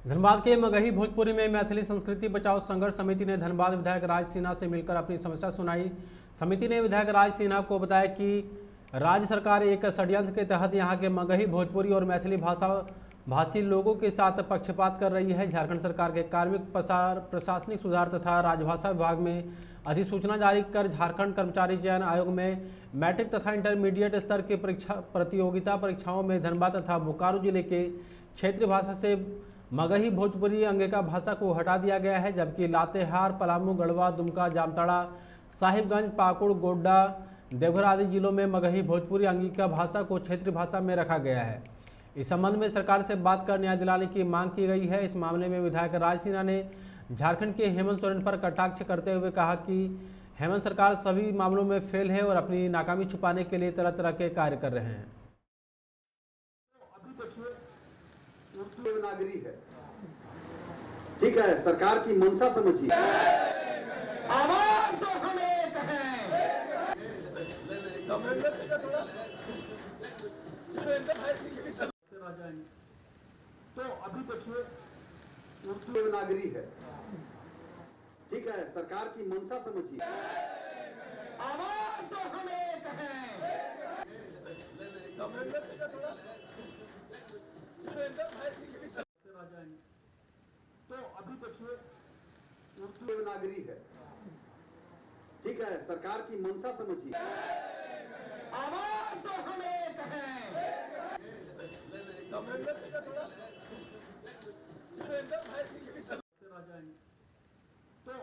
धनबाद के मगही भोजपुरी में मैथिली संस्कृति बचाओ संघर्ष समिति ने धनबाद विधायक राज सिन्हा से मिलकर अपनी समस्या सुनाई। समिति ने विधायक राज सिन्हा को बताया कि राज्य सरकार एक षड्यंत्र के तहत यहां के मगही भोजपुरी और मैथिली भाषी लोगों के साथ पक्षपात कर रही है। झारखंड सरकार के कार्मिक प्रशासनिक सुधार तथा राजभाषा विभाग में अधिसूचना जारी कर झारखंड कर्मचारी चयन आयोग में मैट्रिक तथा इंटरमीडिएट स्तर की प्रतियोगिता परीक्षाओं में धनबाद तथा बोकारो जिले के क्षेत्रीय भाषा से मगही भोजपुरी अंगिका भाषा को हटा दिया गया है, जबकि लातेहार, पलामू, गढ़वा, दुमका, जामताड़ा, साहिबगंज, पाकुड़, गोड्डा, देवघर आदि जिलों में मगही भोजपुरी अंगिका भाषा को क्षेत्रीय भाषा में रखा गया है। इस संबंध में सरकार से बात कर न्याय दिलाने की मांग की गई है। इस मामले में विधायक राज सिन्हा ने झारखंड के हेमंत सोरेन पर कटाक्ष करते हुए कहा कि हेमंत सरकार सभी मामलों में फेल है और अपनी नाकामी छुपाने के लिए तरह तरह के कार्य कर रहे हैं। देवनागरी है, ठीक है, सरकार की मंशा समझिए। आवाज तो हम एक हैं। तो अभी देखिए देवनागरी है, ठीक है, सरकार की मंशा समझिए। आवाज तो हम एक हैं। तो अभी देखिए देवनागरी है, ठीक है, सरकार की मंशा समझिए। आवाज तो हम एक हैं। तो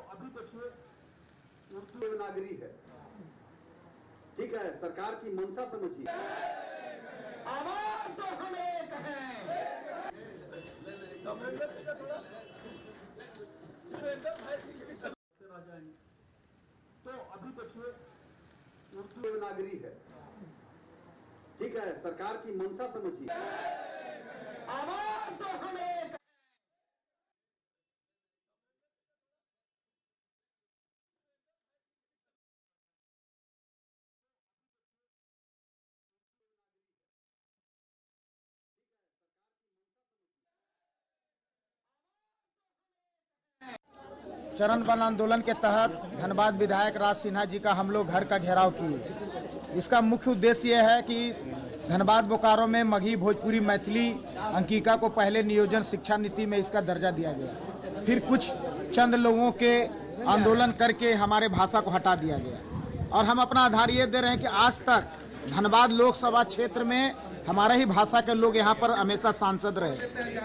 अभी देखिए देवनागरी है, ठीक है, सरकार की मंशा समझिए। आवाज तो हम एक हैं। तो अभी देखिए देवनागरी है, ठीक है, सरकार की मंशा समझिए। आवाज तो हम एक। चरणबद्ध आंदोलन के तहत धनबाद विधायक राज सिन्हा जी का हम लोग घर का घेराव किए। इसका मुख्य उद्देश्य यह है कि धनबाद बोकारो में मगही भोजपुरी मैथिली अंकिका को पहले नियोजन शिक्षा नीति में इसका दर्जा दिया गया, फिर कुछ चंद लोगों के आंदोलन करके हमारे भाषा को हटा दिया गया। और हम अपना आधार ये दे रहे हैं कि आज तक धनबाद लोकसभा क्षेत्र में हमारे ही भाषा के लोग यहाँ पर हमेशा सांसद रहे।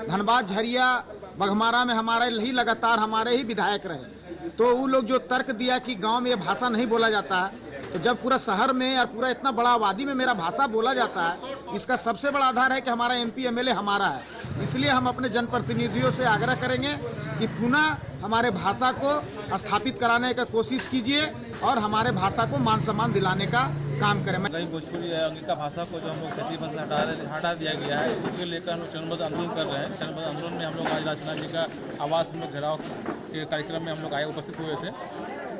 धनबाद, झरिया, बघमारा में हमारे ही लगातार हमारे ही विधायक रहे। तो वो लोग जो तर्क दिया कि गांव में ये भाषा नहीं बोला जाता है, तो जब पूरा शहर में और पूरा इतना बड़ा आबादी में मेरा भाषा बोला जाता है, इसका सबसे बड़ा आधार है कि हमारा एमपी एमएलए हमारा है। इसलिए हम अपने जनप्रतिनिधियों से आग्रह करेंगे कि पुनः हमारे भाषा को स्थापित कराने का कोशिश कीजिए और हमारे भाषा को मान सम्मान दिलाने का काम करें। मगही भोजपुरी अंगिका भाषा को जो हम लोग क्षेत्रीय भाषा हटा दिया गया है, इस चीज़ को लेकर हम लोग चरणबद्ध आंदोलन कर रहे हैं। चरणबद्ध आंदोलन में हम लोग आज राज सिन्हा जी का आवास हम लोग घेराव के कार्यक्रम में हम लोग आए उपस्थित हुए थे।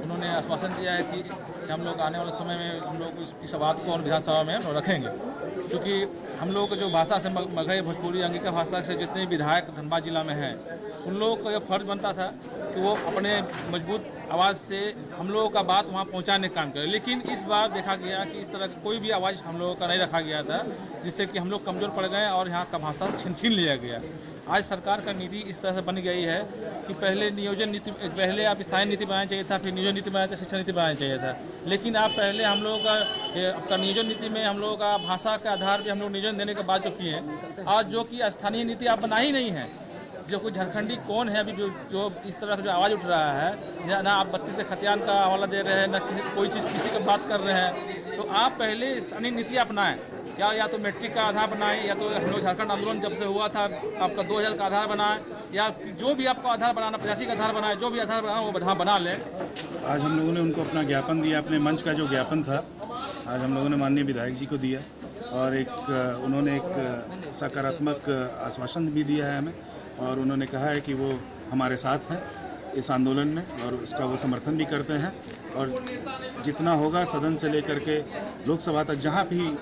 उन्होंने आश्वासन दिया है कि हम लोग आने वाले समय में हम लोग इस बात को विधानसभा में रखेंगे, क्योंकि हम लोग जो भाषा से मगही भोजपुरी अंगिका भाषा से जितने विधायक धनबाद जिला में हैं, उन लोगों का यह फर्ज बनता था कि वो अपने मजबूत आवाज़ से हम लोगों का बात वहाँ पहुँचाने का काम करें। लेकिन इस बार देखा गया कि इस तरह की कोई भी आवाज़ हम लोगों का नहीं रखा गया था, जिससे कि हम लोग कमज़ोर पड़ गए और यहाँ का भाषा छीन लिया गया। आज सरकार का नीति इस तरह से बन गई है कि पहले नियोजन नीति, पहले आप स्थायी नीति बनाना चाहिए था, फिर नियोजन नीति बनाना चाहिए, शिक्षा नीति बनाना चाहिए था। लेकिन आप पहले हम लोगों का आपका नियोजन नीति में हम लोगों का भाषा के आधार पर हम लोग नियोजन देने के बाद जो किए हैं, आज जो कि स्थानीय नीति आप बना ही नहीं है। जो कोई झारखंडी कौन है अभी जो इस तरह का जो आवाज़ उठ रहा है, ना आप 32 के खतियान का हवाला दे रहे हैं, ना कोई चीज़ किसी की बात कर रहे हैं। तो आप पहले स्थानीय नीति अपनाएं, या तो मैट्रिक का आधार बनाएं, या तो हम लोग झारखंड आंदोलन जब से हुआ था आपका 2000 का आधार बनाएं, या जो भी आपका आधार बनाना 85 का आधार बनाए, जो भी आधार बनाना वो बना लें। आज हम लोगों ने उनको अपना ज्ञापन दिया, अपने मंच का जो ज्ञापन था आज हम लोगों ने माननीय विधायक जी को दिया, और उन्होंने एक सकारात्मक आश्वासन भी दिया है हमें, और उन्होंने कहा है कि वो हमारे साथ हैं इस आंदोलन में और उसका वो समर्थन भी करते हैं, और जितना होगा सदन से लेकर के लोकसभा तक जहाँ भी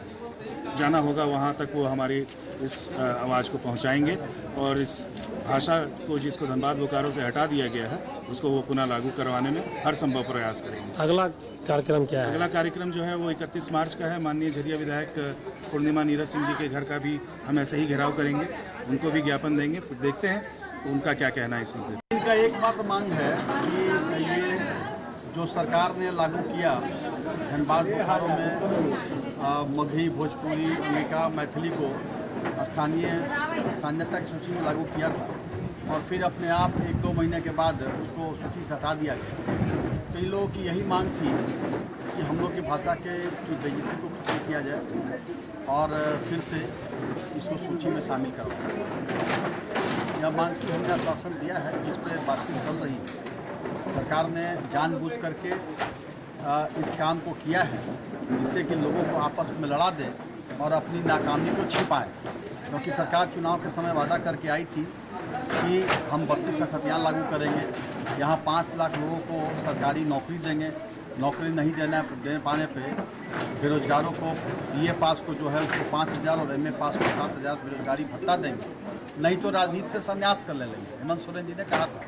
जाना होगा वहाँ तक वो हमारी इस आवाज़ को पहुँचाएंगे और इस भाषा को जिसको धनबाद बोकारो से हटा दिया गया है उसको वो पुनः लागू करवाने में हर संभव प्रयास करेंगे। अगला कार्यक्रम क्या है? अगला कार्यक्रम जो है वो 31 मार्च का है। माननीय झरिया विधायक पूर्णिमा नीरज सिंह जी के घर का भी हम ऐसे ही घेराव करेंगे, उनको भी ज्ञापन देंगे। फिर देखते हैं उनका क्या कहना है इस मुद्दे पर। इनका एक बात मांग है कि ये जो सरकार ने लागू किया धनबाद बोकारो में मगही, भोजपुरी, अंगिका, मैथिली को स्थानीयता की सूची में लागू किया था और फिर अपने आप 1-2 महीने के बाद उसको सूची से हटा दिया गया। तो इन लोगों की यही मांग थी कि हम लोग की भाषा की बेइज्जती को खत्म किया जाए और फिर से इसको सूची में शामिल करवाया। यह मांग की हमने आश्वासन दिया है, इस पर बातचीत चल रही है। सरकार ने जानबूझ करके इस काम को किया है जिससे कि लोगों को आपस में लड़ा दे और अपनी नाकामी को छिपाए, क्योंकि सरकार चुनाव के समय वादा करके आई थी कि हम 32 अखतियान लागू करेंगे, यहाँ 5 लाख लोगों को सरकारी नौकरी देंगे। नौकरी नहीं दे पाने पे बेरोजगारों को BA पास को जो है उसको 5,000 और MA पास को 7,000 बेरोजगारी भत्ता देंगे, नहीं तो राजनीति से संन्यास कर लेंगे। हेमंत सोरेन जी ने कहा था,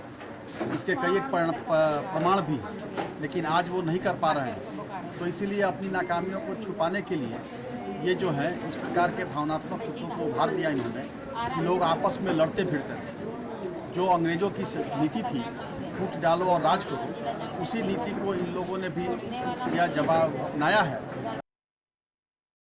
इसके कई एक प्रमाण भी हैं, लेकिन आज वो नहीं कर पा रहे हैं। तो इसीलिए अपनी नाकामियों को छुपाने के लिए ये जो है इस प्रकार के भावनात्मक मुद्दों को उभार दिया इन्होंने कि लोग आपस में लड़ते फिरते हैं। जो अंग्रेज़ों की नीति थी फूट डालो और राज करो, उसी नीति को इन लोगों ने भी यह जवाब अपनाया है